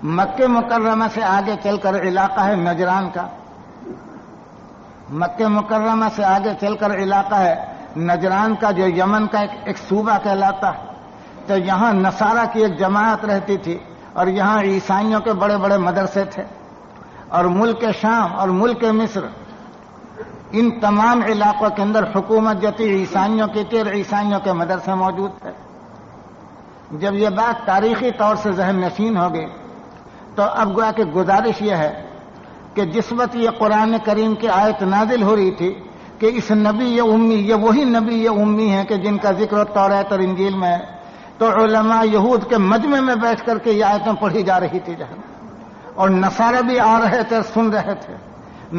مکہ مکرمہ سے آگے چل کر علاقہ ہے نجران کا، مکہ مکرمہ سے آگے چل کر علاقہ ہے نجران کا، جو یمن کا ایک صوبہ کہلاتا ہے. تو یہاں نصارہ کی ایک جماعت رہتی تھی اور یہاں عیسائیوں کے بڑے بڑے مدرسے تھے. اور ملک شام اور ملک مصر، ان تمام علاقوں کے اندر حکومت جو تھی عیسائیوں کی تھی اور عیسائیوں کے مدرسے موجود تھے. جب یہ بات تاریخی طور سے ذہن نشین ہو گئی تو اب گویا کہ گزارش یہ ہے کہ جس وقت یہ قرآن کریم کی آیت نازل ہو رہی تھی کہ اس نبی یہ امی، یہ وہی نبی یہ امی ہیں کہ جن کا ذکر توریت اور انجیل میں ہے، تو علماء یہود کے مجمع میں بیٹھ کر کے یہ آیتیں پڑھی جا رہی تھی جہاں، اور نصارہ بھی آ رہے تھے اور سن رہے تھے،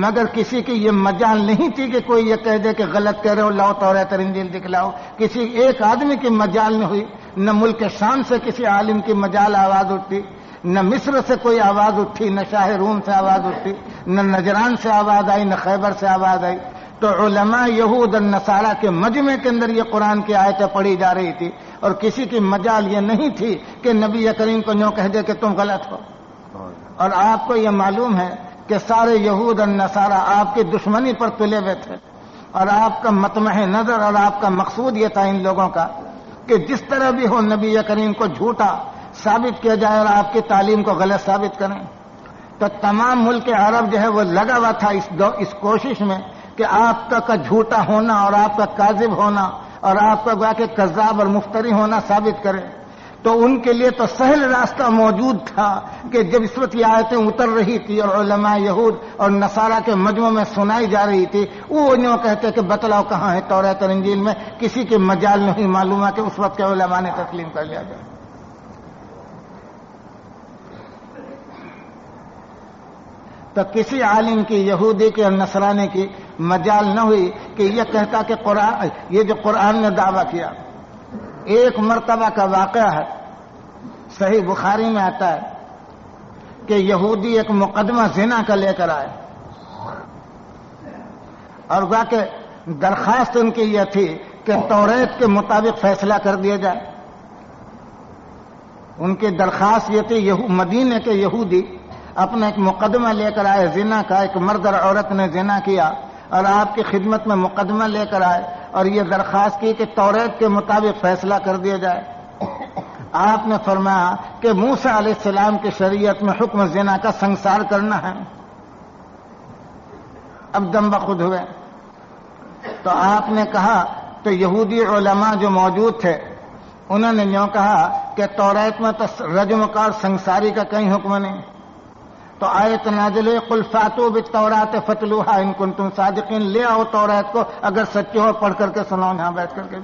مگر کسی کی یہ مجال نہیں تھی کہ کوئی یہ کہہ دے کہ غلط کہہ رہے ہو، لاؤ توریت اور انجیل دکھلاؤ. کسی ایک آدمی کی مجال نہیں ہوئی، نہ ملک شام سے کسی عالم کی مجال آواز اٹھی، نہ مصر سے کوئی آواز اٹھی، نہ شاہ روم سے آواز اٹھی، نہ نجران سے آواز آئی، نہ خیبر سے آواز آئی. تو علماء یہود اور نصارہ کے مجمع کے اندر یہ قرآن کی آیتیں پڑھی جا رہی تھی، اور کسی کی مجال یہ نہیں تھی کہ نبی کریم کو یوں کہہ دے کہ تم غلط ہو. اور آپ کو یہ معلوم ہے کہ سارے یہود اور نصارہ آپ کی دشمنی پر تلے ہوئے تھے، اور آپ کا مطمع نظر اور آپ کا مقصود یہ تھا ان لوگوں کا کہ جس طرح بھی ہو نبی کریم کو جھوٹا ثابت کیا جائے اور آپ کی تعلیم کو غلط ثابت کریں. تو تمام ملک عرب جو ہے وہ لگا ہوا تھا اس کوشش میں کہ آپ کا جھوٹا ہونا اور آپ کا کاذب ہونا اور آپ کا گویا کہ کذاب اور مفتری ہونا ثابت کرے. تو ان کے لیے تو سہل راستہ موجود تھا کہ جب اس وقت یہ آیتیں اتر رہی تھی اور علماء یہود اور نصارہ کے مجمع میں سنائی جا رہی تھی، وہ یوں کہتے کہ بتلاؤ کہاں ہے توریت اور انجیل میں. کسی کی مجال نہیں معلوم ہے کہ اس وقت کے علماء نے تسلیم کر لیا جائے. تو کسی عالم کی، یہودی کی اور نصرانی کی مجال نہ ہوئی کہ یہ کہتا کہ قرآن، یہ جو قرآن نے دعویٰ کیا. ایک مرتبہ کا واقعہ ہے، صحیح بخاری میں آتا ہے کہ یہودی ایک مقدمہ زنا کا لے کر آئے، اور گویا کہ درخواست ان کی یہ تھی کہ توریت کے مطابق فیصلہ کر دیا جائے. ان کی درخواست یہ تھی، مدینے کے یہودی اپنا ایک مقدمہ لے کر آئے زنا کا، ایک مرد اور عورت نے زنا کیا اور آپ کی خدمت میں مقدمہ لے کر آئے اور یہ درخواست کی کہ توریت کے مطابق فیصلہ کر دیا جائے. آپ نے فرمایا کہ موسیٰ علیہ السلام کی شریعت میں حکم زنا کا سنسار کرنا ہے. اب دم بخود ہوئے. تو آپ نے کہا، تو یہودی علماء جو موجود تھے انہوں نے یوں کہا کہ توریت میں تو رجم کا اور سنساری کا کہیں حکم نہیں. تو آیت نازل ہوئی، قل فاتوا بالتوراۃ فتلوها ان کنتم صادقین. لے آؤ توریت کو اگر سچے ہو، پڑھ کر کے سناؤ یہاں بیٹھ کر کے.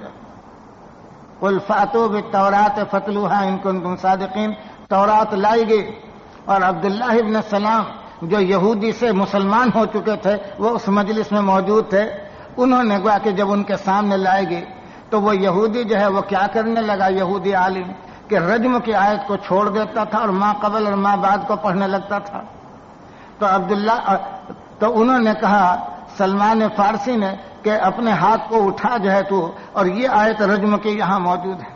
قل فاتوا بالتوراۃ فتلوها ان کنتم صادقین. تورات لائی گئی اور عبداللہ ابن سلام جو یہودی سے مسلمان ہو چکے تھے وہ اس مجلس میں موجود تھے. انہوں نے گویا کہ جب ان کے سامنے لائی گئی تو وہ یہودی جو ہے وہ کیا کرنے لگا، یہودی عالم، کہ رجم کی آیت کو چھوڑ دیتا تھا اور ما قبل اور ما بعد کو پڑھنے لگتا تھا. تو انہوں نے کہا سلمان فارسی نے کہ اپنے ہاتھ کو اٹھا جو ہے تو، اور یہ آیت رجم کی یہاں موجود ہے.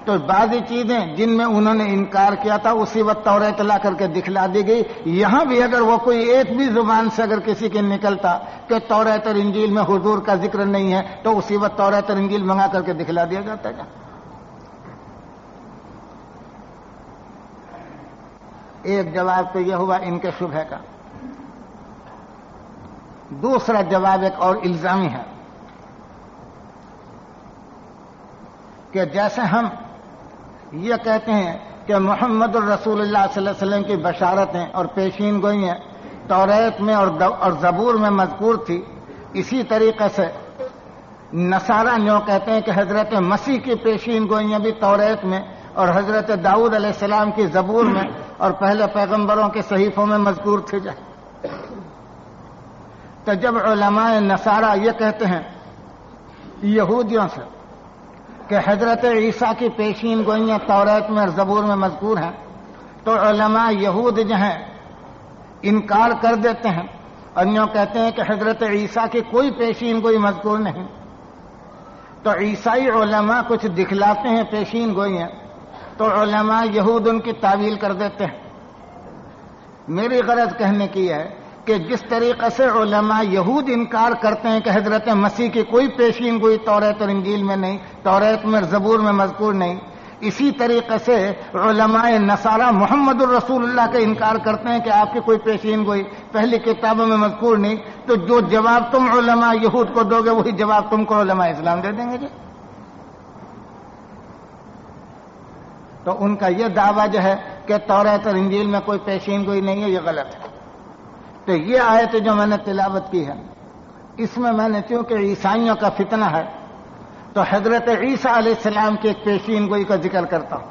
تو بعضی چیزیں جن میں انہوں نے انکار کیا تھا اسی وقت توریت لا کر کے دکھلا دی گئی. یہاں بھی اگر وہ کوئی ایک بھی زبان سے اگر کسی کے نکلتا کہ توریت اور انجیل میں حضور کا ذکر نہیں ہے تو اسی وقت توریت اور انجیل منگا کر کے دکھلا دیا جاتا ہے. ایک جواب تو یہ ہوا ان کے شبہ کا. دوسرا جواب ایک اور الزامی ہے کہ جیسے ہم یہ کہتے ہیں کہ محمد الرسول اللہ صلی اللہ علیہ وسلم کی بشارتیں اور پیشین گوئیاں توریت میں اور زبور میں مذکور تھی، اسی طریقے سے نصارہ یوں کہتے ہیں کہ حضرت مسیح کی پیشین گوئیاں بھی توریت میں اور حضرت داؤد علیہ السلام کی زبور میں اور پہلے پیغمبروں کے صحیفوں میں مذکور تھے. تو جب علماء نصارہ یہ کہتے ہیں یہودیوں سے کہ حضرت عیسیٰ کی پیشین گوئیاں توریت میں اور زبور میں مذکور ہیں، تو علماء یہود جو ہیں انکار کر دیتے ہیں اور یوں کہتے ہیں کہ حضرت عیسیٰ کی کوئی پیشین گوئی مذکور نہیں. تو عیسائی علماء کچھ دکھلاتے ہیں پیشین گوئیاں، تو علماء یہود ان کی تعویل کر دیتے ہیں میری غرض کہنے کی ہے کہ جس طریقے سے علماء یہود انکار کرتے ہیں کہ حضرت مسیح کی کوئی پیشین گوئی توریت اور انجیل میں نہیں، توریت میں زبور میں مذکور نہیں، اسی طریقے سے علماء نصارہ محمد الرسول اللہ کا انکار کرتے ہیں کہ آپ کی کوئی پیشین گوئی پہلی کتابوں میں مذکور نہیں، تو جو جواب تم علماء یہود کو دو گے وہی جواب تم کو علماء اسلام دے دیں گے جی۔ تو ان کا یہ دعویٰ جو ہے کہ توریت اور انجیل میں کوئی پیشین گوئی نہیں ہے، یہ غلط ہے۔ تو یہ آیت جو میں نے تلاوت کی ہے اس میں نے چونکہ عیسائیوں کا فتنہ ہے تو حضرت عیسیٰ علیہ السلام کی ایک پیشین گوئی کا ذکر کرتا ہوں،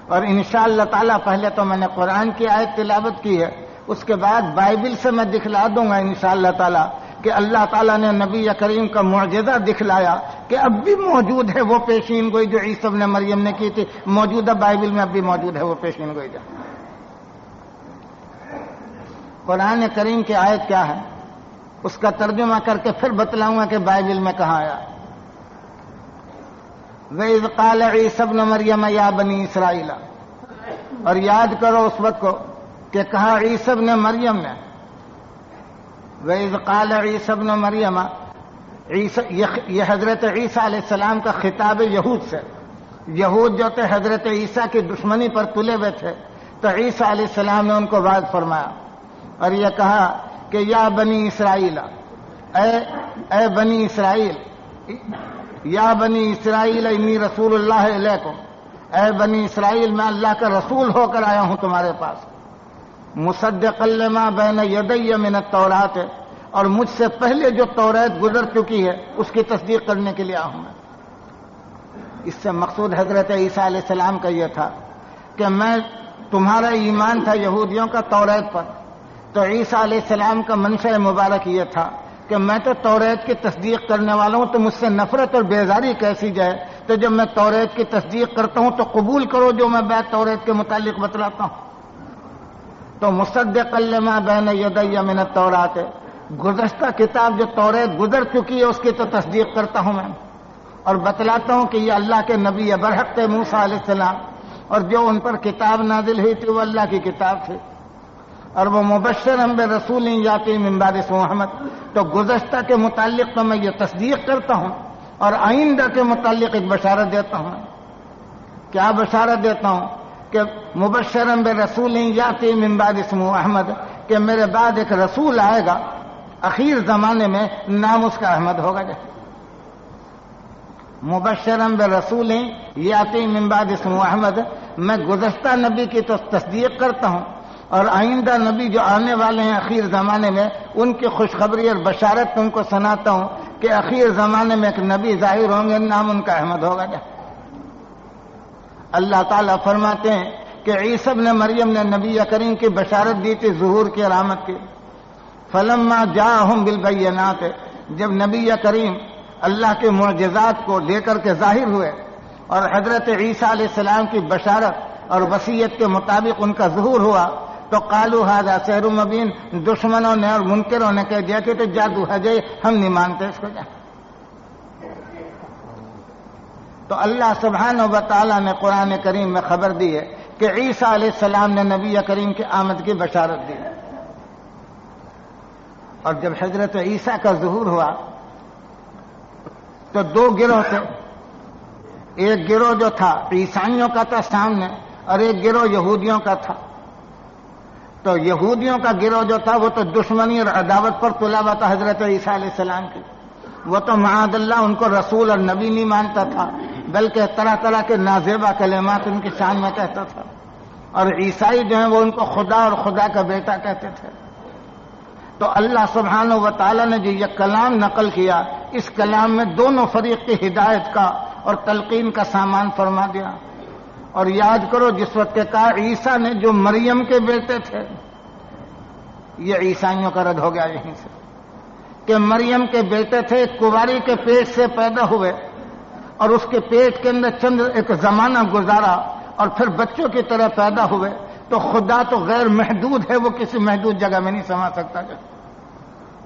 اور انشاءاللہ تعالیٰ پہلے تو میں نے قرآن کی آیت تلاوت کی ہے، اس کے بعد بائبل سے میں دکھلا دوں گا انشاءاللہ تعالیٰ کہ اللہ تعالیٰ نے نبی کریم کا معجزہ دکھلایا کہ اب بھی موجود ہے وہ پیشین گوئی جو عیسی ابن مریم نے کی تھی، موجودہ بائبل میں اب بھی موجود ہے وہ پیشین گوئی جو۔ قرآن کریم کی آیت کیا ہے اس کا ترجمہ کر کے پھر بتلاؤں گا کہ بائبل میں کہاں آیا۔ وَإِذْ قَالَ عِيسَى ابْنُ مَرْيَمَ يَا بَنِي إِسْرَائِيلَ، اور یاد کرو اس وقت کو کہ کہا عیسی ابن مریم نے، وَإِذْ قَالَ عِيسَى ابْنُ مَرْيَمَ، یہ حضرت عیسیٰ علیہ السلام کا خطاب یہود سے، یہود جو تھے حضرت عیسیٰ کی دشمنی پر تلے ہوئے تھے، تو عیسیٰ علیہ السلام نے ان کو واعظ فرمایا اور یہ کہا کہ یا بنی اسرائیل، اے بنی اسرائیل، یا بنی اسرائیل انی رسول اللہ علیکم، اے بنی اسرائیل میں اللہ کا رسول ہو کر آیا ہوں تمہارے پاس، مصدقا لما بین یدی من التوراۃ، اور مجھ سے پہلے جو توریت گزر چکی ہے اس کی تصدیق کرنے کے لیے آیا ہوں میں۔ اس سے مقصود حضرت عیسیٰ علیہ السلام کا یہ تھا کہ میں تمہارا ایمان تھا یہودیوں کا توریت پر، تو عیسیٰ علیہ السلام کا منشأ مبارک یہ تھا کہ میں تو توریت کی تصدیق کرنے والا ہوں، تو مجھ سے نفرت اور بیزاری کیسی جائے، تو جب میں توریت کی تصدیق کرتا ہوں تو قبول کرو جو میں بات توریت کے متعلق بتلاتا ہوں۔ تو مصدقا لما بین یدی من التوراۃ، گزشتہ کتاب جو توریت گزر چکی ہے اس کی تو تصدیق کرتا ہوں میں، اور بتلاتا ہوں کہ یہ اللہ کے نبی برحق تھے موسیٰ علیہ السلام، اور جو ان پر کتاب نازل ہوئی تھی وہ اللہ کی کتاب تھی، اور وہ مبشرا برسول یاتی من بعد اسمہ احمد، تو گزشتہ کے متعلق تو میں یہ تصدیق کرتا ہوں، اور آئندہ کے متعلق ایک بشارت دیتا ہوں۔ کیا بشارت دیتا ہوں؟ کہ مبشرا برسول یاتی من بعد اسمہ احمد، کہ میرے بعد ایک رسول آئے گا اخیر زمانے میں، نام اس کا احمد ہوگا۔ مبشرا برسول یاتی من بعد اسمہ احمد، میں گزشتہ نبی کی تو تصدیق کرتا ہوں، اور آئندہ نبی جو آنے والے ہیں اخیر زمانے میں ان کی خوشخبری اور بشارت تم کو سناتا ہوں کہ اخیر زمانے میں ایک نبی ظاہر ہوں گے، نام ان کا احمد ہوگا۔ اللہ تعالیٰ فرماتے ہیں کہ عیسی ابن مریم نے نبی کریم کی بشارت دی تھی ظہور کی اور آمد کی۔ فلما جاءہم بالبینات، جب نبی کریم اللہ کے معجزات کو لے کر کے ظاہر ہوئے اور حضرت عیسیٰ علیہ السلام کی بشارت اور وصیت کے مطابق ان کا ظہور ہوا، تو قالوا ھذا سحر مبین، دشمنوں نے اور منکروں نے کہہ دیا کہ تو جادو ہے جی، ہم نہیں مانتے اس کو۔ تو اللہ سبحانہ و تعالیٰ نے قرآن کریم میں خبر دی ہے کہ عیسیٰ علیہ السلام نے نبی کریم کی آمد کی بشارت دی، اور جب حضرت عیسیٰ کا ظہور ہوا تو دو گروہ تھے، ایک گروہ جو تھا عیسائیوں کا تھا سامنے، اور ایک گروہ یہودیوں کا تھا۔ تو یہودیوں کا گروہ جو تھا وہ تو دشمنی اور عداوت پر تلا ہوا تھا حضرت عیسیٰ علیہ السلام کی، وہ تو معاذ اللہ ان کو رسول اور نبی نہیں مانتا تھا، بلکہ طرح طرح کے نازیبہ کلمات ان کی شان میں کہتا تھا، اور عیسائی جو ہیں وہ ان کو خدا اور خدا کا بیٹا کہتے تھے۔ تو اللہ سبحانہ و تعالیٰ نے جو یہ کلام نقل کیا، اس کلام میں دونوں فریق کی ہدایت کا اور تلقین کا سامان فرما دیا۔ اور یاد کرو جس وقت کہ کہا عیسیٰ نے جو مریم کے بیٹے تھے، یہ عیسائیوں کا رد ہو گیا یہیں سے، کہ مریم کے بیٹے تھے، کنواری کے پیٹ سے پیدا ہوئے اور اس کے پیٹ کے اندر چند ایک زمانہ گزارا اور پھر بچوں کی طرح پیدا ہوئے، تو خدا تو غیر محدود ہے، وہ کسی محدود جگہ میں نہیں سما سکتا۔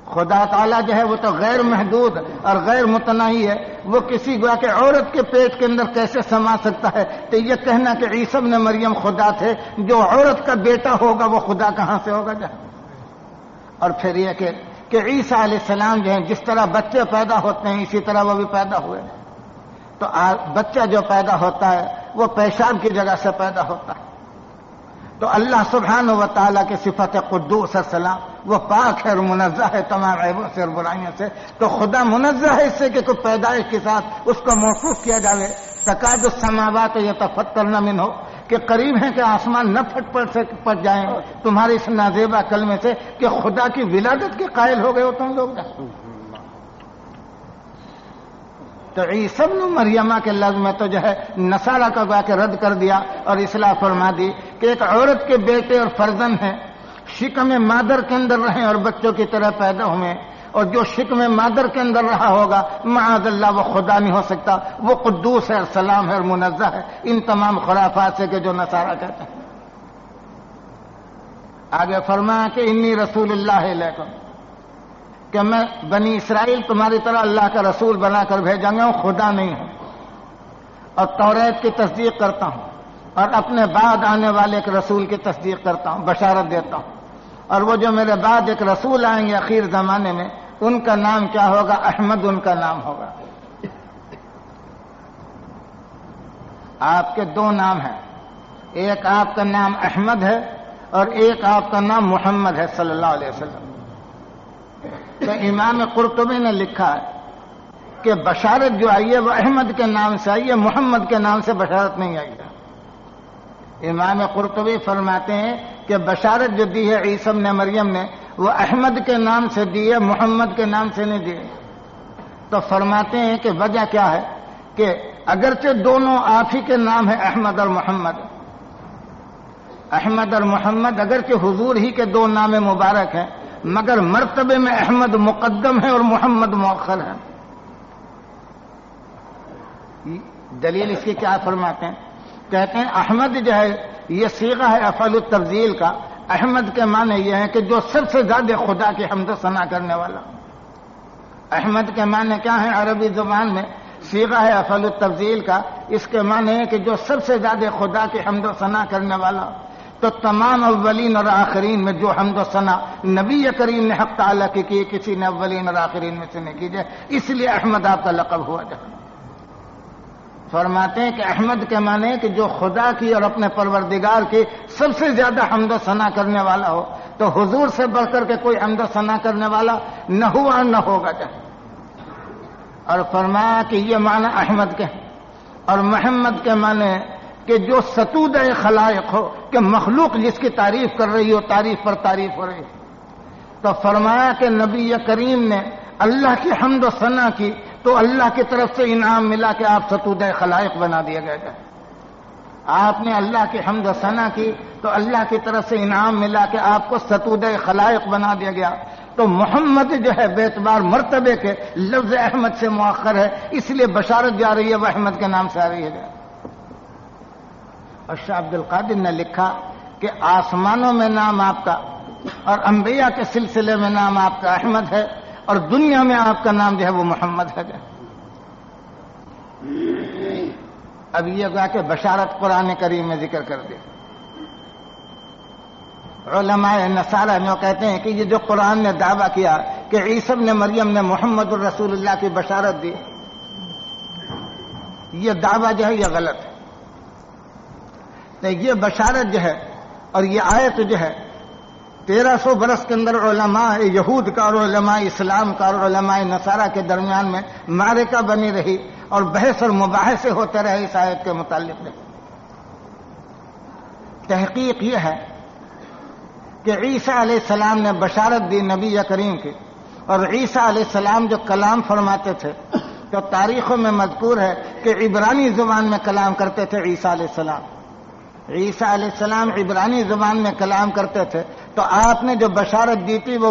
خدا تعالیٰ جو ہے وہ تو غیر محدود اور غیر متناہی ہے، وہ کسی گویا کہ عورت کے پیٹ کے اندر کیسے سما سکتا ہے؟ تو یہ کہنا کہ عیسی ابن مریم خدا تھے، جو عورت کا بیٹا ہوگا وہ خدا کہاں سے ہوگا جہاں؟ اور پھر یہ کہ عیسیٰ علیہ السلام جو ہیں جس طرح بچے پیدا ہوتے ہیں اسی طرح وہ بھی پیدا ہوئے، تو بچہ جو پیدا ہوتا ہے وہ پیشاب کی جگہ سے پیدا ہوتا ہے، تو اللہ سبحانہ و تعالیٰ کی صفت قدوس السلام وہ پاک ہے اور منزہ ہے تمام عیبوں سے اور برائیوں سے، تو خدا منزہ ہے اس سے کہ کوئی پیدائش کے ساتھ اس کو موصوف کیا جائے۔ تکاد السماوات یتفطرن منہ، کہ قریب ہے کہ آسمان نہ پھٹ جائیں تمہاری اس نازیبا کلمے سے کہ خدا کی ولادت کے قائل ہو گئے ہو تم لوگ۔ تو عیسی ابن مریمہ کے لفظ میں تو جو ہے نصارہ کا گویا کہ رد کر دیا اور اصلاح فرما دی کہ ایک عورت کے بیٹے اور فرزند ہیں، شکم مادر کے اندر رہیں اور بچوں کی طرح پیدا ہوئے، اور جو شکم مادر کے اندر رہا ہوگا معاذ اللہ وہ خدا نہیں ہو سکتا، وہ قدوس ہے اور سلام ہے اور منزہ ہے ان تمام خرافات سے کہ جو نصارہ کہتے ہیں۔ آگے فرمایا کہ انی رسول اللہ علیکم، کہ میں بنی اسرائیل تمہاری طرح اللہ کا رسول بنا کر بھیجا گیا ہوں، خدا نہیں ہوں، اور توریت کی تصدیق کرتا ہوں اور اپنے بعد آنے والے ایک رسول کی تصدیق کرتا ہوں، بشارت دیتا ہوں، اور وہ جو میرے بعد ایک رسول آئیں گے اخیر زمانے میں ان کا نام کیا ہوگا؟ احمد ان کا نام ہوگا۔ آپ کے دو نام ہیں، ایک آپ کا نام احمد ہے اور ایک آپ کا نام محمد ہے صلی اللہ علیہ وسلم۔ تو امام قرطبی نے لکھا ہے کہ بشارت جو آئی ہے وہ احمد کے نام سے آئی ہے، محمد کے نام سے بشارت نہیں آئی ہے۔ امام قرطبی فرماتے ہیں کہ بشارت جو دی ہے عیسی ابن مریم نے وہ احمد کے نام سے دی ہے، محمد کے نام سے نہیں دی ہے۔ تو فرماتے ہیں کہ وجہ کیا ہے کہ اگرچہ دونوں آپ ہی کے نام ہیں احمد اور محمد، احمد اور محمد اگرچہ حضور ہی کے دو نام مبارک ہیں، مگر مرتبے میں احمد مقدم ہے اور محمد مؤخر ہے۔ دلیل اس کی کیا فرماتے ہیں؟ کہتے ہیں احمد جو ہے یہ صیغہ ہے افعل التفضیل کا، احمد کے معنی یہ ہے کہ جو سب سے زیادہ خدا کی حمد و ثنا کرنے والا۔ احمد کے معنی کیا ہے عربی زبان میں؟ صیغہ ہے افعل التفضیل کا، اس کے معنی ہے کہ جو سب سے زیادہ خدا کی حمد و ثنا کرنے والا۔ تو تمام اولین اور آخرین میں جو حمد و ثنا نبی کریم نے حق تعالیٰ کی کسی نے اولین اور آخرین میں سے نہیں کی جائے، اس لیے احمد آپ کا لقب ہوا جائے۔ فرماتے ہیں کہ احمد کے معنی کہ جو خدا کی اور اپنے پروردگار کی سب سے زیادہ حمد و ثنا کرنے والا ہو، تو حضور سے بڑھ کر کے کوئی حمد و ثنا کرنے والا نہ ہوا نہ ہوگا جائے۔ اور فرمایا کہ یہ معنی احمد کے، اور محمد کے معنی کہ جو ستودہ خلائق ہو، کہ مخلوق جس کی تعریف کر رہی ہو، تعریف پر تعریف ہو رہی ہے۔ تو فرمایا کہ نبی کریم نے اللہ کی حمد و ثنا کی تو اللہ کی طرف سے انعام ملا کہ آپ ستودہ خلائق بنا دیا گیا۔ آپ نے اللہ کی حمد و ثنا کی تو اللہ کی طرف سے انعام ملا کہ آپ کو ستودہ خلائق بنا دیا گیا۔ تو محمد جو ہے بے اعتبار مرتبے کے لفظ احمد سے مؤخر ہے، اس لیے بشارت جا رہی ہے وہ احمد کے نام سے آ رہی ہے۔ اور شاہ عبد القادر نے لکھا کہ آسمانوں میں نام آپ کا اور انبیاء کے سلسلے میں نام آپ کا احمد ہے، اور دنیا میں آپ کا نام جو ہے وہ محمد ہے۔ اب یہ کہا کہ بشارت قرآن کریم میں ذکر کر دی۔ علماء نصارہ جو کہتے ہیں کہ یہ جو قرآن نے دعویٰ کیا کہ عیسی ابن مریم نے محمد الرسول اللہ کی بشارت دی، یہ دعویٰ جو ہے یہ غلط ہے۔ تو یہ بشارت جو ہے اور یہ آیت جو ہے 1300 برس کے اندر علماء یہود کا اور علماء اسلام کا اور علماء نصارہ کے درمیان میں معرکہ بنی رہی اور بحث اور مباحثے ہوتے رہے اس آیت کے متعلق۔ تحقیق یہ ہے کہ عیسیٰ علیہ السلام نے بشارت دی نبی کریم کی، اور عیسیٰ علیہ السلام جو کلام فرماتے تھے تو تاریخوں میں مذکور ہے کہ عبرانی زبان میں کلام کرتے تھے عیسیٰ علیہ السلام۔ عیسیٰ علیہ السلام عبرانی زبان میں کلام کرتے تھے، تو آپ نے جو بشارت دی تھی وہ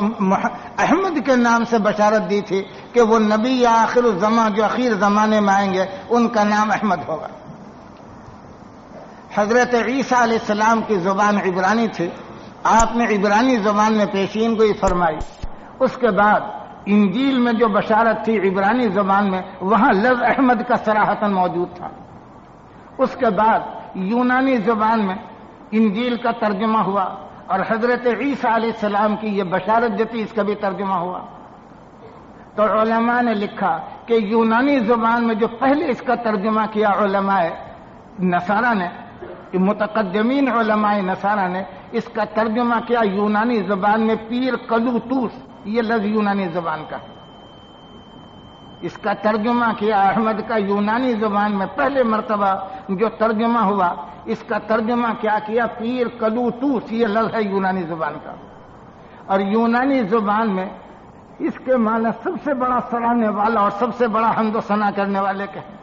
احمد کے نام سے بشارت دی تھی کہ وہ نبی یا آخر الزمان جو اخیر زمانے میں آئیں گے ان کا نام احمد ہوگا۔ حضرت عیسیٰ علیہ السلام کی زبان عبرانی تھی، آپ نے عبرانی زبان میں پیشین گوئی فرمائی، اس کے بعد انجیل میں جو بشارت تھی عبرانی زبان میں وہاں لفظ احمد کا صراحتاً موجود تھا. اس کے بعد یونانی زبان میں انجیل کا ترجمہ ہوا اور حضرت عیسیٰ علیہ السلام کی یہ بشارت جو تھی اس کا بھی ترجمہ ہوا. تو علماء نے لکھا کہ یونانی زبان میں جو پہلے اس کا ترجمہ کیا علماء نصارہ نے، متقدمین علماء نصارہ نے اس کا ترجمہ کیا یونانی زبان میں پیر کلوتوس، یہ لفظ یونانی زبان کا ہے. اس کا ترجمہ کیا احمد کا یونانی زبان میں پہلے مرتبہ جو ترجمہ ہوا اس کا ترجمہ کیا پیر کلوتوس، یہ لفظ ہے یونانی زبان کا. اور یونانی زبان میں اس کے معنی سب سے بڑا سراہنے والا اور سب سے بڑا حمد و ثنا کرنے والے کے ہیں.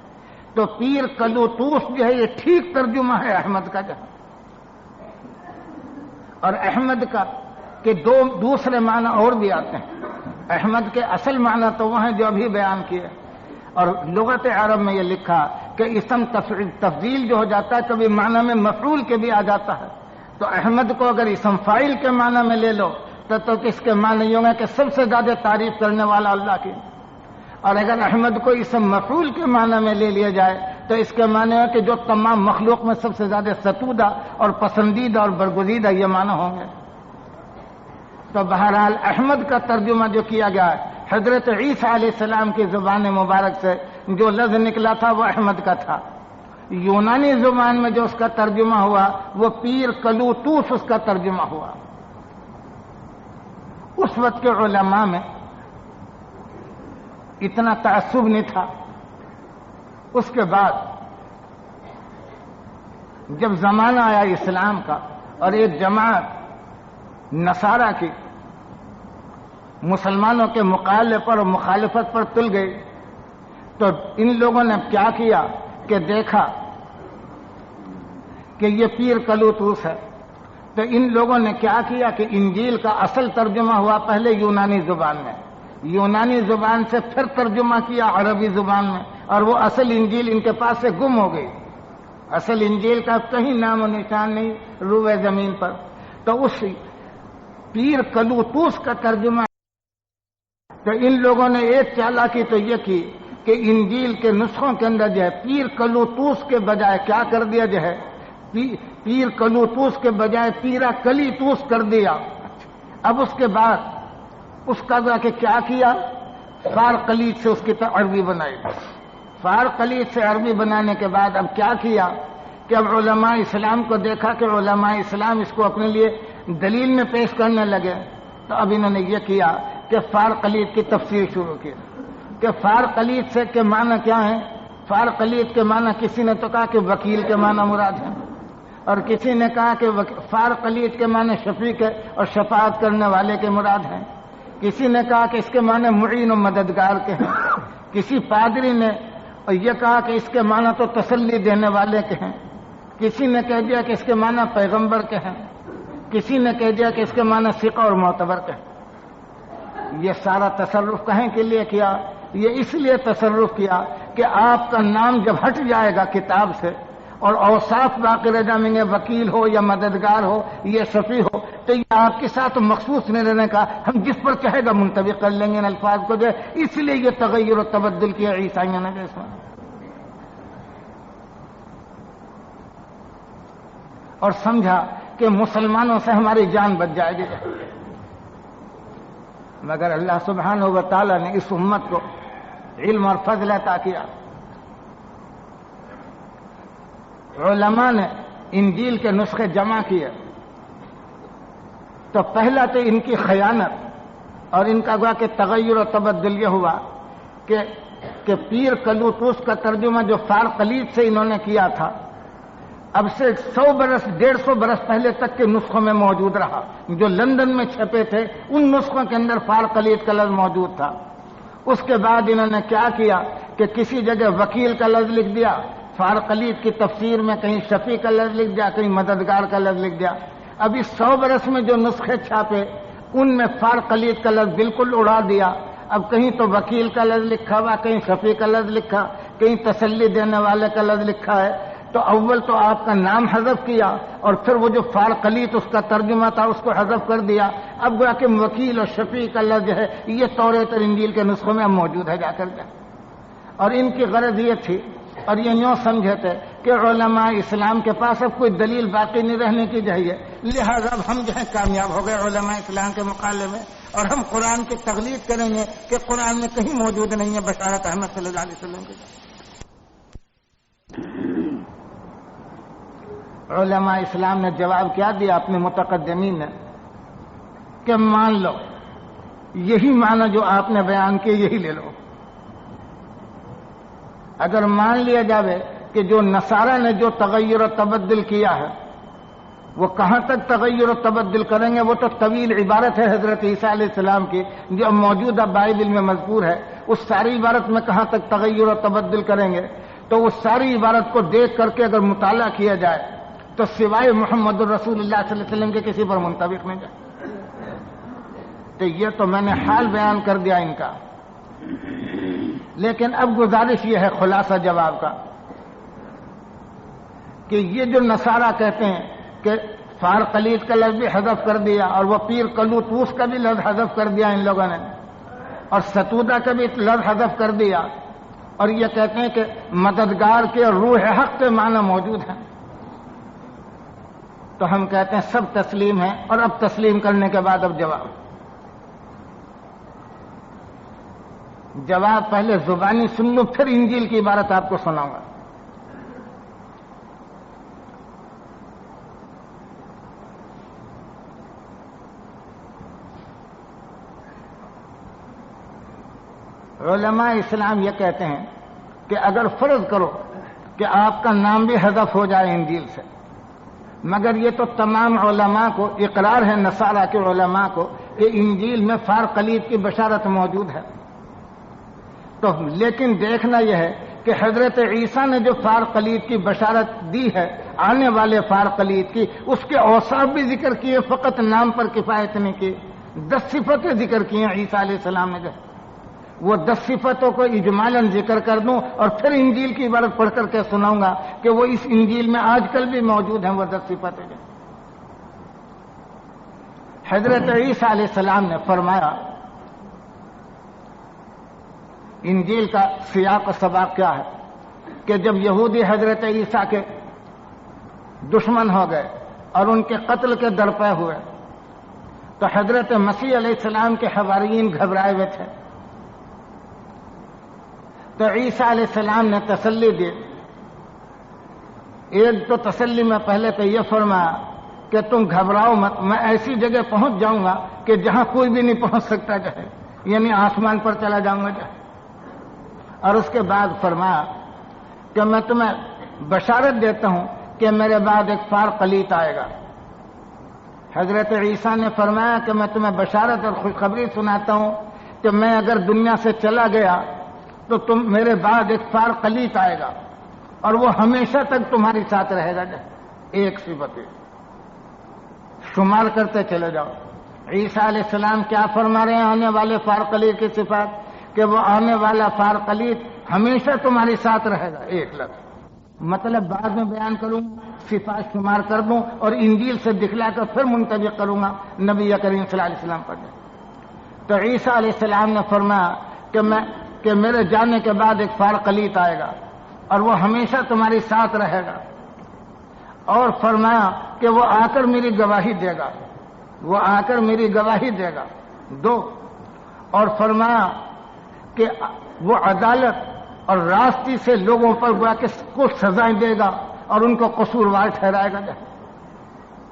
تو پیر کلوتوس جو ہے یہ ٹھیک ترجمہ ہے احمد کا جو. اور احمد کا کہ دو دوسرے معنی اور بھی آتے ہیں. احمد کے اصل معنی تو وہ ہیں جو ابھی بیان کیے، اور لغت عرب میں یہ لکھا کہ اسم تفضیل جو ہو جاتا ہے کبھی معنی میں مفعول کے بھی آ جاتا ہے. تو احمد کو اگر اسم فاعل کے معنی میں لے لو تو اس کے معنی یہ ہوگا کہ سب سے زیادہ تعریف کرنے والا اللہ کی. اور اگر احمد کو اسم مفعول کے معنی میں لے لیا جائے تو اس کے معنی ہے کہ جو تمام مخلوق میں سب سے زیادہ ستودہ اور پسندیدہ اور برگزیدہ یہ معنی ہوں گے. تو بہرحال احمد کا ترجمہ جو کیا گیا ہے حضرت عیسیٰ علیہ السلام کی زبان مبارک سے جو لفظ نکلا تھا وہ احمد کا تھا. یونانی زبان میں جو اس کا ترجمہ ہوا وہ پیر کلوتوس اس کا ترجمہ ہوا. اس وقت کے علماء میں اتنا تعصب نہیں تھا. اس کے بعد جب زمانہ آیا اسلام کا اور ایک جماعت نصارہ کی مسلمانوں کے مقابلے پر اور مخالفت پر تل گئی تو ان لوگوں نے کیا کیا کہ دیکھا کہ یہ پیر کلوتوس ہے. تو ان لوگوں نے کیا کیا کہ انجیل کا اصل ترجمہ ہوا پہلے یونانی زبان میں، یونانی زبان سے پھر ترجمہ کیا عربی زبان میں، اور وہ اصل انجیل ان کے پاس سے گم ہو گئی. اصل انجیل کا کہیں نام و نشان نہیں روئے زمین پر. تو اس پیر کلوتوس کا ترجمہ تو ان لوگوں نے ایک چالاکی تو یہ کی کہ انجیل کے نسخوں کے اندر جو ہے پیر کلوتوس کے بجائے کیا کر دیا جو ہے پیر کلوتوس کے بجائے پیرا کلیتوس کر دیا. اب اس کے بعد اس کا کہ کیا کیا فار قلیت سے اس کی عربی بنائی. فار قلیت سے عربی بنانے کے بعد اب کیا کیا کہ اب علماء اسلام کو دیکھا کہ علماء اسلام اس کو اپنے لیے دلیل میں پیش کرنے لگے. تو اب انہوں نے یہ کیا کہ فار قلیت کی تفسیر شروع کی کہ فار قلیت سے کے معنی کیا ہیں. فار قلیت کے معنی کسی نے تو کہا کہ وکیل کے معنی مراد ہے، اور کسی نے کہا کہ فار قلیت کے معنی شفیق ہے اور شفاعت کرنے والے کے مراد ہیں. کسی نے کہا کہ اس کے معنی معین و مددگار کے ہیں. کسی پادری نے یہ کہا کہ اس کے معنی تو تسلی دینے والے کے ہیں. کسی نے کہہ دیا کہ اس کے معنی پیغمبر کے ہیں. کسی نے کہہ دیا کہ اس کے معنی ثقہ اور معتبر کے ہیں. یہ سارا تصرف کہیں کے لیے کیا؟ یہ اس لیے تصرف کیا کہ آپ کا نام جب ہٹ جائے گا کتاب سے اور اوصاف باقی رہ جائیں گے، وکیل ہو یا مددگار ہو یہ شفیع ہو، تو یہ آپ کے ساتھ مخصوص نہیں رہنے کا، ہم جس پر چاہے گا منطبق کر لیں گے ان الفاظ کو جو. اس لیے یہ تغیر و تبدل کیا عیسائیوں نے جیسا. اور سمجھا کہ مسلمانوں سے ہماری جان بچ جائے گی. مگر اللہ سبحانہ و تعالیٰ نے اس امت کو علم اور فضل عطا کیا. علماء نے انجیل کے نسخے جمع کیے تو پہلا تو ان کی خیانت اور ان کا گوا کہ تغیر و تبدل یہ ہوا کہ پیر کلوتوس کا ترجمہ جو فار قلیت سے انہوں نے کیا تھا اب سے 100 برس 150 برس پہلے تک کے نسخوں میں موجود رہا. جو لندن میں چھپے تھے ان نسخوں کے اندر فار قلیت کا لفظ موجود تھا. اس کے بعد انہوں نے کیا کیا کہ کسی جگہ وکیل کا لفظ لکھ دیا، فار قلیت کی تفسیر میں کہیں شفیع کا لفظ لکھ دیا، کہیں مددگار کا لفظ لکھ دیا. اب اس 100 برس میں جو نسخے چھاپے ان میں فار قلیت کا لفظ بالکل اڑا دیا. اب کہیں تو وکیل کا لفظ لکھا ہوا، کہیں شفیع کا لفظ لکھا، کہیں تسلی دینے والے کا لفظ لکھا ہے. تو اول تو آپ کا نام حذف کیا اور پھر وہ جو فارقلیت اس کا ترجمہ تھا اس کو حذف کر دیا. اب گویا کہ وکیل اور شفیع کا لفظ ہے یہ توریت اور انجیل کے نسخوں میں اب موجود ہے جا کر کے. اور ان کی غرض یہ تھی اور یہ یوں سمجھے تھے کہ علماء اسلام کے پاس اب کوئی دلیل باقی نہیں رہنے کی چاہیے، لہذا اب ہم جو ہے کامیاب ہو گئے علماء اسلام کے مقابلے میں، اور ہم قرآن کی تقلید کریں گے کہ قرآن میں کہیں موجود نہیں ہے بشارت احمد صلی اللہ علیہ وسلم کی. علماء اسلام نے جواب کیا دیا اپنے متقدمین نے کہ مان لو یہی معنی جو آپ نے بیان کیے یہی لے لو. اگر مان لیا جاوے کہ جو نصارہ نے جو تغیر و تبدل کیا ہے وہ کہاں تک تغیر و تبدل کریں گے، وہ تو طویل عبارت ہے حضرت عیسیٰ علیہ السلام کی جو موجودہ بائبل میں مذکور ہے، اس ساری عبارت میں کہاں تک تغیر و تبدل کریں گے. تو اس ساری عبارت کو دیکھ کر کے اگر مطالعہ کیا جائے تو سوائے محمد الرسول اللہ صلی اللہ علیہ وسلم کے کسی پر منطبق نہیں جائے. تو یہ تو میں نے حال بیان کر دیا ان کا، لیکن اب گزارش یہ ہے خلاصہ جواب کا کہ یہ جو نصارہ کہتے ہیں کہ فارقلیت کا لفظ بھی حذف کر دیا اور وہ پیر کلوتوس کا بھی لفظ حذف کر دیا ان لوگوں نے، اور ستودہ کا بھی لفظ حذف کر دیا، اور یہ کہتے ہیں کہ مددگار کے روح حق کے معنی موجود ہیں. تو ہم کہتے ہیں سب تسلیم ہیں، اور اب تسلیم کرنے کے بعد اب جواب پہلے زبانی سن لو پھر انجیل کی عبارت آپ کو سناؤں گا. علماء اسلام یہ کہتے ہیں کہ اگر فرض کرو کہ آپ کا نام بھی حذف ہو جائے انجیل سے، مگر یہ تو تمام علماء کو اقرار ہے، نصارہ کے علماء کو، کہ انجیل میں فارقلیت کی بشارت موجود ہے. تو لیکن دیکھنا یہ ہے کہ حضرت عیسیٰ نے جو فارقلیت کی بشارت دی ہے آنے والے فارقلیت کی، اس کے اوصاف بھی ذکر کیے، فقط نام پر کفایت نہیں کی. 10 صفتیں ذکر کی ہیں عیسیٰ علیہ السلام نے، وہ 10 صفتوں کو اجمالاً ذکر کر دوں اور پھر انجیل کی عبارت پڑھ کر کے سناؤں گا کہ وہ اس انجیل میں آج کل بھی موجود ہیں وہ 10 صفتیں. حضرت عیسیٰ علیہ السلام نے فرمایا، انجیل کا سیاق و سباق کیا ہے کہ جب یہودی حضرت عیسیٰ کے دشمن ہو گئے اور ان کے قتل کے درپے ہوئے تو حضرت مسیح علیہ السلام کے حواریین گھبرائے ہوئے تھے. تو عیسیٰ علیہ السلام نے تسلی دی. ایک تو تسلی میں پہلے تو یہ فرمایا کہ تم گھبراؤ مت، میں ایسی جگہ پہنچ جاؤں گا کہ جہاں کوئی بھی نہیں پہنچ سکتا جائے، یعنی آسمان پر چلا جاؤں گا جائے. اور اس کے بعد فرمایا کہ میں تمہیں بشارت دیتا ہوں کہ میرے بعد ایک فارقلیت آئے گا. حضرت عیسیٰ نے فرمایا کہ میں تمہیں بشارت اور خوشخبری سناتا ہوں کہ میں اگر دنیا سے چلا گیا تو تم میرے بعد ایک فارقلیت آئے گا اور وہ ہمیشہ تک تمہاری ساتھ رہے گا. ایک صفت شمار کرتے چلے جاؤ. عیسیٰ علیہ السلام کیا فرما رہے ہیں آنے والے فارقلیت کی صفات کہ وہ آنے والا فارقلیت ہمیشہ تمہاری ساتھ رہے گا. ایک لفظ مطلب بعد میں بیان کروں، صفات شمار کر دوں اور انجیل سے دکھلا کر پھر منطبق کروں گا نبی کریم صلی اللہ علیہ وسلم پر. تو عیسیٰ علیہ السلام نے فرمایا کہ میرے جانے کے بعد ایک فارقلیت آئے گا اور وہ ہمیشہ تمہاری ساتھ رہے گا. اور فرمایا کہ وہ آ کر میری گواہی دے گا، وہ آ کر میری گواہی دے گا. 2 اور فرمایا کہ وہ عدالت اور راستی سے لوگوں پر کچھ سزائیں دے گا اور ان کو قصوروار ٹھہرائے گا.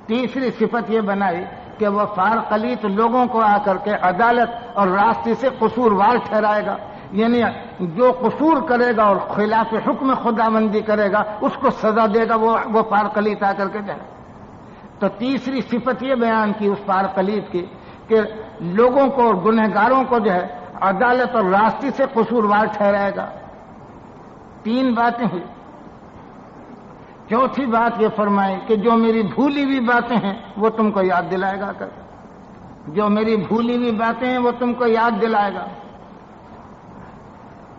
3 صفت یہ بنائی کہ وہ فارقلیت لوگوں کو آ کر کے عدالت اور راستی سے قصوروار ٹھہرائے گا، یعنی جو قصور کرے گا اور خلاف حکم خداوندی کرے گا اس کو سزا دے گا وہ فارقلیت آ کر کے جائے. تو 3 صفت یہ بیان کی اس فارقلیت کی کہ لوگوں کو اور گنہگاروں کو جو ہے عدالت اور راستی سے قصوروار ٹھہرائے گا. 3 باتیں ہوئی. 4تھی بات یہ فرمائی کہ جو میری بھولی ہوئی باتیں ہیں وہ تم کو یاد دلائے گا. جو میری بھولی ہوئی باتیں ہیں وہ تم کو یاد دلائے گا.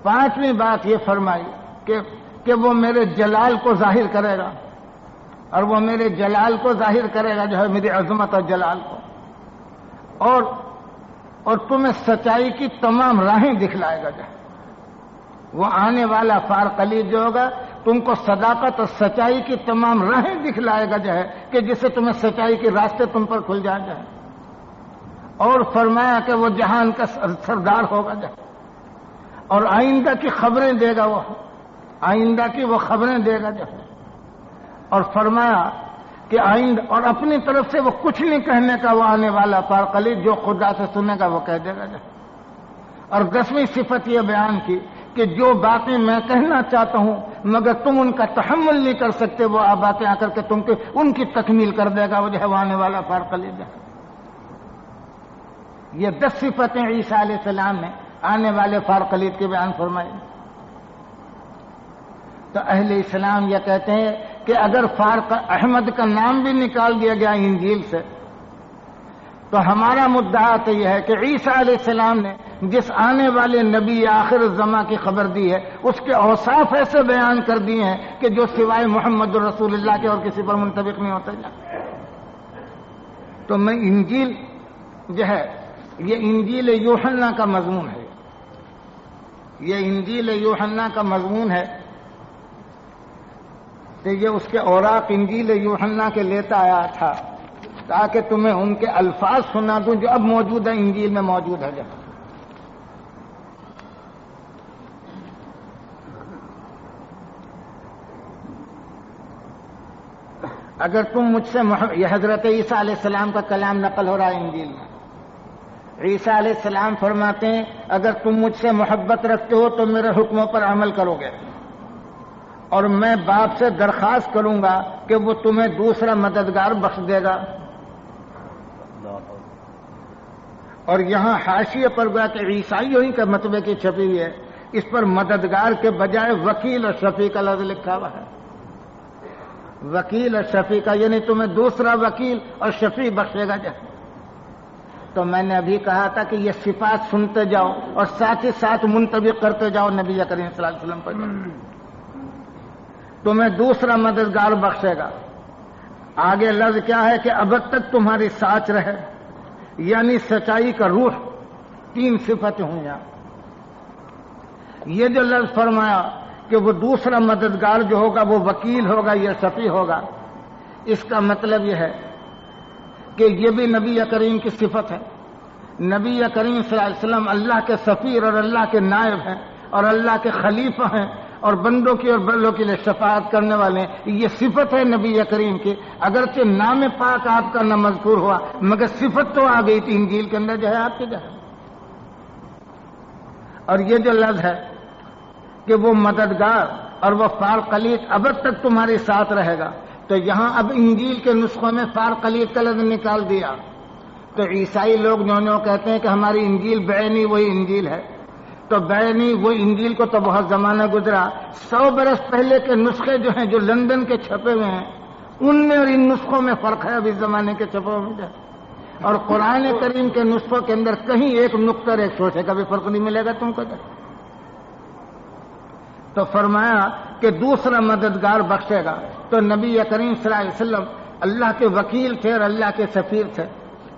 5ویں بات یہ فرمائی کہ کہ وہ میرے جلال کو ظاہر کرے گا، اور وہ میرے جلال کو ظاہر کرے گا جو ہے میری عظمت اور جلال کو، اور تمہیں سچائی کی تمام راہیں دکھلائے گا جو ہے وہ آنے والا فارقلیب جو ہوگا تم کو صداقت اور سچائی کی تمام راہیں دکھلائے گا جو ہے کہ جس سے تمہیں سچائی کے راستے تم پر کھل جائے جائے، اور فرمایا کہ وہ جہان کا سردار ہوگا جو ہے، اور آئندہ کی خبریں دے گا، وہ آئندہ کی وہ خبریں دے گا جو ہے، اور فرمایا کہ آئندہ اور اپنی طرف سے وہ کچھ نہیں کہنے کا وہ آنے والا فارقلیب جو خدا سے سنے گا وہ کہہ دے گا جو ہے۔ اور 10ویں صفت یہ بیان کی کہ جو باتیں میں کہنا چاہتا ہوں مگر تم ان کا تحمل نہیں کر سکتے، وہ باتیں آ کر کے تم کے ان کی تکمیل کر دے گا وہ جو ہے وہ آنے والا فارقلیب ہے۔ یہ 10 صفتیں عیسیٰ علیہ السلام نے آنے والے فارقلیب کے بیان فرمائی۔ تو اہل اسلام یہ کہتے ہیں کہ اگر فارق احمد کا نام بھی نکال دیا گیا انجیل سے تو ہمارا مدعا تو یہ ہے کہ عیسیٰ علیہ السلام نے جس آنے والے نبی آخر الزماں کی خبر دی ہے اس کے اوصاف ایسے بیان کر دیے ہیں کہ جو سوائے محمد رسول اللہ کے اور کسی پر منطبق نہیں ہوتا جاتا۔ تو میں انجیل جو ہے یہ انجیل یوحنا کا مضمون ہے، یہ انجیل یوحنا کا مضمون ہے، تو یہ اس کے اوراق انجیل یوحنا کے لیتا آیا تھا تاکہ تمہیں ان کے الفاظ سنا دوں جو اب موجود ہے انجیل میں موجود ہے۔ جب اگر تم مجھ سے یہ حضرت عیسیٰ علیہ السلام کا کلام نقل ہو رہا ہے انجیل میں، عیسیٰ علیہ السلام فرماتے ہیں اگر تم مجھ سے محبت رکھتے ہو تو میرے حکموں پر عمل کرو گے، اور میں باپ سے درخواست کروں گا کہ وہ تمہیں دوسرا مددگار بخش دے گا۔ اور یہاں حاشیے پر گویا کہ عیسائیوں ہی کے مطبع کی چھپی ہوئی ہے، اس پر مددگار کے بجائے وکیل اور شفیع کا لفظ لکھا ہوا ہے۔ وکیل اور شفیع کا یعنی تمہیں دوسرا وکیل اور شفیع بخشے گا۔ تو میں نے ابھی کہا تھا کہ یہ صفات سنتے جاؤ اور ساتھ ہی ساتھ منطبق کرتے جاؤ نبی کریم صلی اللہ علیہ وسلم پر۔ تمہیں دوسرا مددگار بخشے گا۔ آگے لفظ کیا ہے کہ اب تک تمہاری ساتھ رہے، یعنی سچائی کا روح، 3 صفتیں ہوں یہاں۔ یہ جو لفظ فرمایا کہ وہ دوسرا مددگار جو ہوگا وہ وکیل ہوگا یا شفیع ہوگا، اس کا مطلب یہ ہے کہ یہ بھی نبی کریم کی صفت ہے۔ نبی کریم صلی اللہ علیہ وسلم اللہ کے سفیر اور اللہ کے نائب ہیں اور اللہ کے خلیفہ ہیں اور بندوں کی اور بندوں کے لیے شفاعت کرنے والے ہیں۔ یہ صفت ہے نبی کریم کی، اگرچہ نام پاک آپ کا نہ مذکور ہوا مگر صفت تو آ گئی تھی انجیل کے اندر جو ہے آپ کے جو ہے۔ اور یہ جو لفظ ہے کہ وہ مددگار اور وہ فارقلیب اب تک تمہارے ساتھ رہے گا، تو یہاں اب انجیل کے نسخوں میں فارقلیب کا لفظ نکال دیا۔ تو عیسائی لوگ جو کہتے ہیں کہ ہماری انجیل بعینی وہی انجیل ہے، تو بعینی وہ انجیل کو تو بہت زمانہ گزرا، 100 برس پہلے کے نسخے جو ہیں جو لندن کے چھپے ہوئے ہیں ان میں اور ان نسخوں میں فرق ہے اب اس زمانے کے چھپے ہوئے، اور قرآن کریم کے نسخوں کے اندر کہیں ایک نقطہ ایک شوشے کا بھی فرق نہیں ملے گا تم کو۔ تو فرمایا کہ دوسرا مددگار بخشے گا۔ تو نبی کریم صلی اللہ علیہ وسلم اللہ کے وکیل تھے اور اللہ کے سفیر تھے،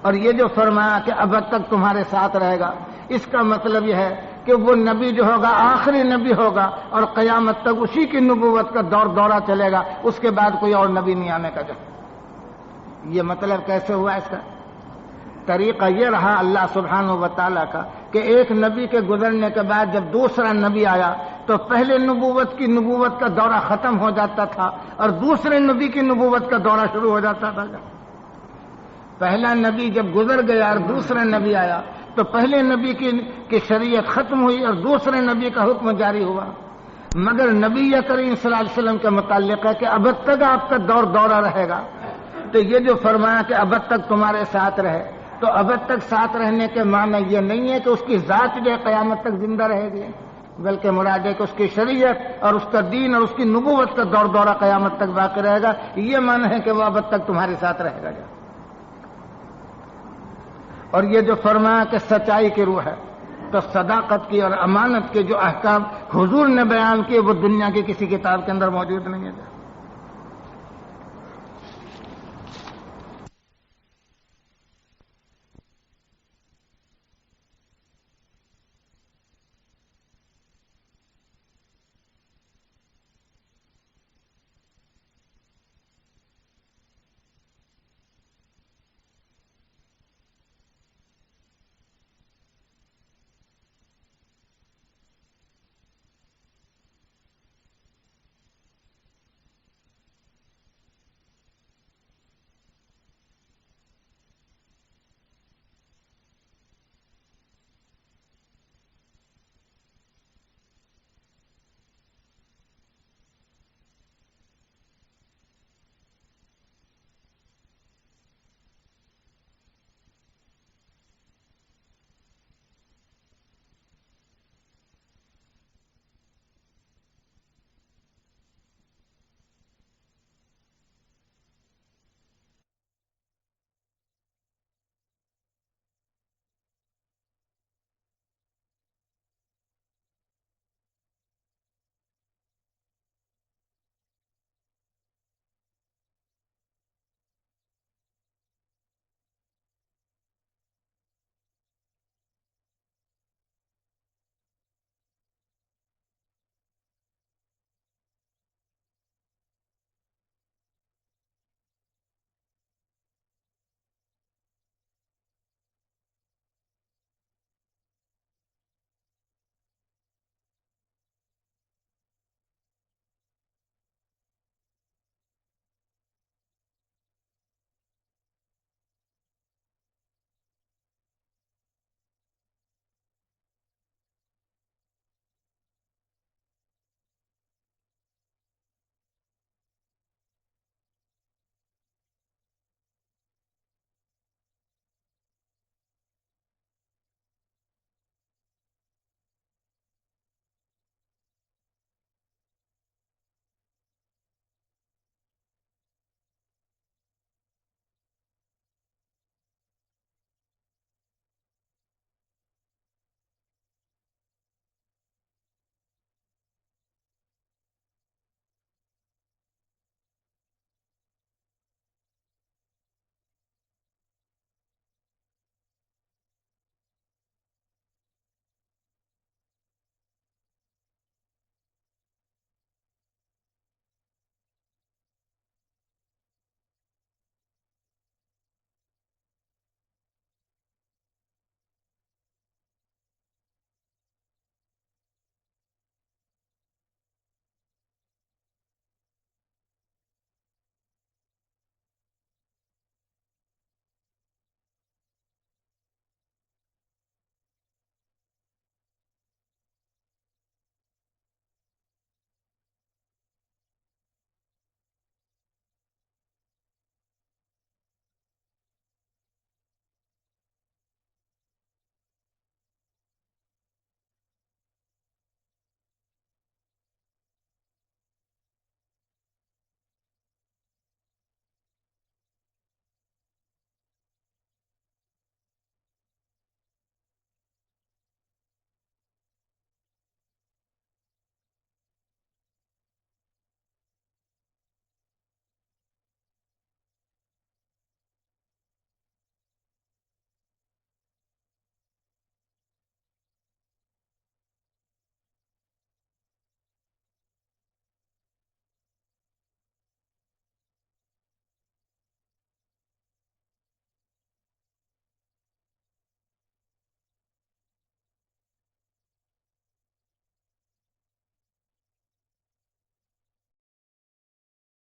اور یہ جو فرمایا کہ اب تک تمہارے ساتھ رہے گا، اس کا مطلب یہ ہے کہ وہ نبی جو ہوگا آخری نبی ہوگا اور قیامت تک اسی کی نبوت کا دورہ چلے گا، اس کے بعد کوئی اور نبی نہیں آنے کا۔ یہ مطلب کیسے ہوا اس کا؟ طریقہ یہ رہا اللہ سبحانہ و تعالیٰ کا کہ ایک نبی کے گزرنے کے بعد جب دوسرا نبی آیا تو پہلے نبوت کا دورہ ختم ہو جاتا تھا اور دوسرے نبی کی نبوت کا دورہ شروع ہو جاتا تھا۔ پہلا نبی جب گزر گیا اور دوسرا نبی آیا تو پہلے نبی کی شریعت ختم ہوئی اور دوسرے نبی کا حکم جاری ہوا، مگر نبی کریم صلی اللہ علیہ وسلم کے متعلق ہے کہ اب تک آپ کا دورہ رہے گا۔ تو یہ جو فرمایا کہ اب تک تمہارے ساتھ رہے، تو اب تک ساتھ رہنے کے معنی یہ نہیں ہے کہ اس کی ذات جو قیامت تک زندہ رہے گی، بلکہ مراد ہے کہ اس کی شریعت اور اس کا دین اور اس کی نبوت کا دورہ قیامت تک باقی رہے گا۔ یہ معنی ہے کہ وہ اب تک تمہارے ساتھ رہے گا۔ اور یہ جو فرمایا کہ سچائی کی روح ہے، تو صداقت کی اور امانت کے جو احکام حضور نے بیان کیے وہ دنیا کی کسی کتاب کے اندر موجود نہیں ہے.